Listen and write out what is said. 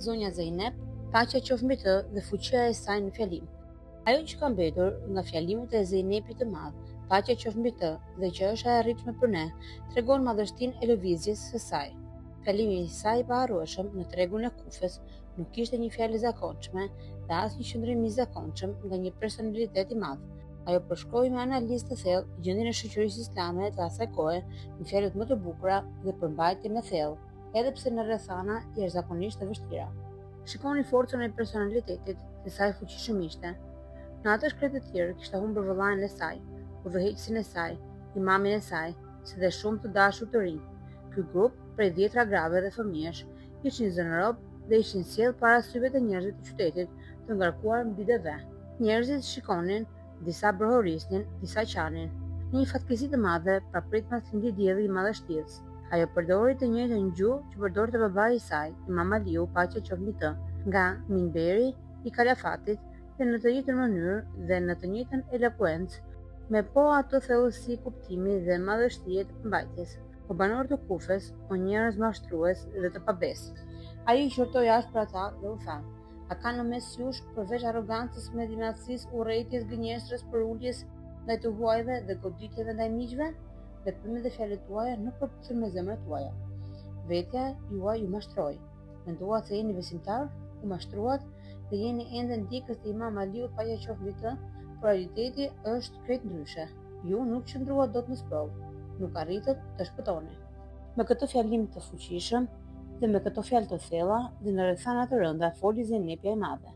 Zonja Zeynep, paqja qoftë mbi të dhe fuqia e saj në fjalim. Ajo që ka mbetur nga fjalimet e Zeynepit të madh, paqja qoftë mbi të dhe që është e arritshme për ne, tregon madhështinë e lëvizjes së saj. Fjalimi i saj i paharrueshëm në tregun e Kufës nuk ishte një fjalë e zakonshme dhe as një qëndrim i zakonshëm nga një personalitet i madh. Ajo përshkroi me analizë të thellë gjendjen e shoqërisë islame të asaj kohe në fjalët më të bukura dhe përmbajtjen e thellë, edhe pse në rrethana jashtëzakonisht të vështira. Shikoni forcën e personalitetit të saj fuqishëm ishte. Në atë shkretë të tjerë kishte humbur vëllain e saj, udhëheqësin e saj, imamin e saj, si dhe shumë të dashur të rinj. Ky grup, prej 10 grave dhe fëmijësh, ishin zënë rob dhe ishin sjellë para syve të njerëzve të qytetit të ngarkuar mbi deve. Njerëzit shikonin, disa brohorisnin, disa qanin. Në një fatkeqësi të madhe, papritma të lindi dielli i madhështisë. Ajo përdori të njëjtën gjuhë që përdorte babai i saj, Imam Aliu, paqja qoftë mbi të, nga minberi i kalafatit dhe në të njëjtën mënyrë dhe në të njëjtën elokuencë, me po ato thellësi kuptimi dhe madhështie të përmbajtjes. O banor të Kufës, o njerëz mashtrues dhe të pabesë. Ai i qortoi ashtë për ata dhe u tha: a ka në mes jush përveç arrogancës, mendimasies, urrëties, gënjeshtërës, përuljes ndaj të huajve dhe goditjeve ndaj miqve? Veprimet dhe fjalët tuaja nuk përputhen me zemrat tuaja. Vetja juaj ju mashtroi. Menduat se jeni besimtar, u mashtruat dhe jeni ende ndjekës të Imam Aliut, paqja qoftë mbi të, por realiteti është krejt ndryshe. Ju nuk qëndruat dot në sprovë, nuk arritët të shpëtoni. Me këtë fjalim të fuqishëm dhe me këto fjalë të thella dhe në rrethana të rënda foli Zeynepja e madhe.